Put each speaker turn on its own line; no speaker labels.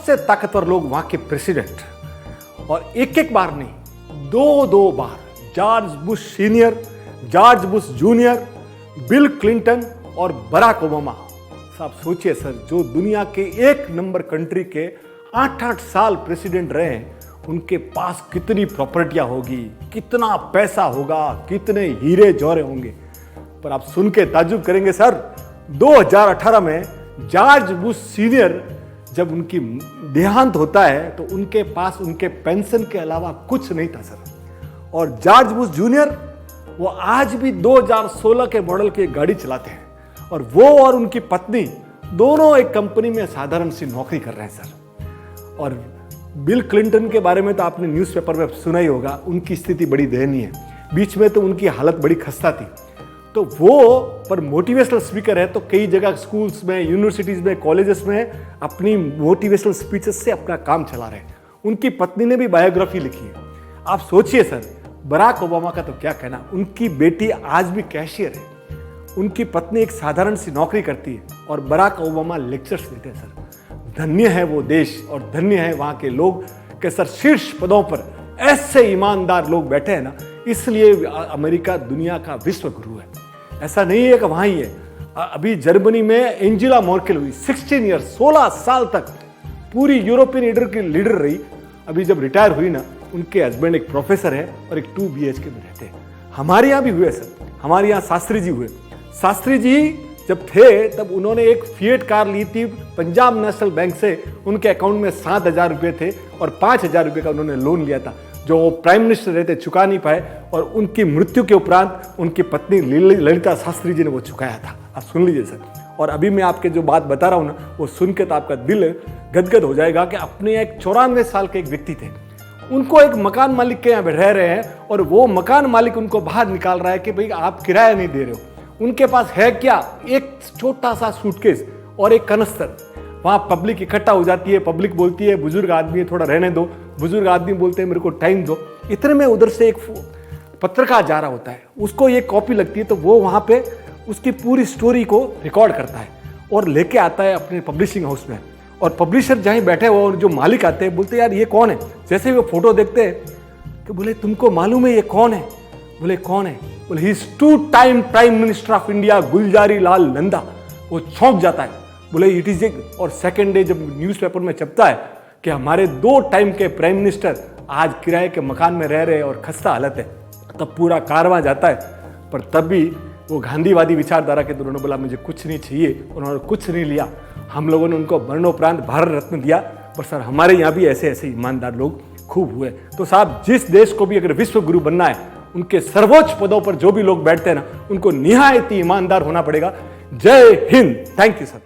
सबसे ताकतवर लोग वहां के प्रेसिडेंट, और एक एक बार नहीं, दो बार George Bush senior, George Bush junior, Bill Clinton और बराक ओबामा। साहब सोचिए सर, जो दुनिया के एक नंबर कंट्री के 8-8 साल प्रेसिडेंट रहे हैं, उनके पास कितनी प्रॉपर्टियां होगी, कितना पैसा होगा, कितने हीरे जौहरे होंगे। पर आप सुन के ताज्जुब करेंगे सर, 2018 में जॉर्ज बुश सीनियर जब उनकी देहांत होता है तो उनके पास उनके पेंशन के अलावा कुछ नहीं था सर। और जॉर्ज बुश जूनियर वो आज भी 2016 के मॉडल की गाड़ी चलाते हैं, और वो और उनकी पत्नी दोनों एक कंपनी में साधारण सी नौकरी कर रहे हैं सर। और बिल क्लिंटन के बारे में तो आपने न्यूज़पेपर में सुना ही होगा, उनकी स्थिति बड़ी दयनीय है, बीच में तो उनकी हालत बड़ी खस्ता थी। तो वो पर मोटिवेशनल स्पीकर है, तो कई जगह स्कूल्स में, यूनिवर्सिटीज़ में, कॉलेजेस में अपनी मोटिवेशनल स्पीचेस से अपना काम चला रहे हैं। उनकी पत्नी ने भी बायोग्राफी लिखी है। आप सोचिए सर, बराक ओबामा का तो क्या कहना, उनकी बेटी आज भी कैशियर है, उनकी पत्नी एक साधारण सी नौकरी करती है, और बराक ओबामा लेक्चर्स देते हैं सर। धन्य है वो देश और धन्य है वहाँ के लोग कि सर शीर्ष पदों पर ऐसे ईमानदार लोग बैठे हैं ना, इसलिए अमेरिका दुनिया का विश्व गुरु है। ऐसा नहीं है कि वहाँ ही है, अभी जर्मनी में एंजेला मर्केल हुई, 16 ईयर, 16 साल तक पूरी यूरोपियन लीडर रही। अभी जब रिटायर हुई ना, उनके हस्बैंड एक प्रोफेसर है और एक 2 BHK में रहते हैं। हमारे यहाँ भी हुए सर, हमारे यहाँ शास्त्री जी हुए। शास्त्री जी जब थे तब उन्होंने एक फिएट कार ली थी पंजाब नेशनल बैंक से, उनके अकाउंट में 7,000 रुपये थे और 5,000 रुपये का उन्होंने लोन लिया था, जो वो प्राइम मिनिस्टर रहते चुका नहीं पाए, और उनकी मृत्यु के उपरांत उनकी पत्नी ललिता शास्त्री जी ने वो चुकाया था। आप सुन लीजिए सर। और अभी मैं आपके जो बात बता रहा हूँ ना, वो सुन के तो आपका दिल गदगद हो जाएगा कि अपने एक 94 साल के एक व्यक्ति थे, उनको एक मकान मालिक के यहाँ रह रहे हैं, और वो मकान मालिक उनको बाहर निकाल रहा है कि भाई आप किराया नहीं दे रहे हो। उनके पास है क्या, एक छोटा सा सूटकेस और एक कनस्तर। वहाँ पब्लिक इकट्ठा हो जाती है, पब्लिक बोलती है बुजुर्ग आदमी है, थोड़ा रहने दो, बुजुर्ग आदमी बोलते हैं मेरे को टाइम दो। इतने में उधर से एक पत्रकार जा रहा होता है, उसको ये कॉपी लगती है, तो वो वहाँ पे उसकी पूरी स्टोरी को रिकॉर्ड करता है और लेके आता है अपने पब्लिशिंग हाउस में। और पब्लिशर जहाँ बैठे हुए और जो मालिक आते हैं बोलते हैं यार ये कौन है। जैसे वो फोटो देखते हैं तो बोले तुमको मालूम है ये कौन है? बोले कौन है? बोले he is 2 time prime minister of India Gulzari Lal Nanda. वो चौंक जाता है, बोले इट इज एक। और सेकेंड डे जब न्यूज़पेपर में छपता है कि हमारे 2 टाइम के प्राइम मिनिस्टर आज किराए के मकान में रह रहे हैं और खस्ता हालत है, तब पूरा कारवां जाता है। पर तब भी वो गांधीवादी विचारधारा के उन्होंने बोला मुझे कुछ नहीं चाहिए, उन्होंने कुछ नहीं लिया। हम लोगों ने उनको मरणोपरांत भारत रत्न दिया। पर सर हमारे यहाँ भी ऐसे ऐसे ईमानदार लोग खूब हुए। तो साहब जिस देश को भी अगर विश्व गुरु बनना है, उनके सर्वोच्च पदों पर जो भी लोग बैठते हैं ना, उनको निहायत ईमानदार होना पड़ेगा। जय हिंद। Thank you sir.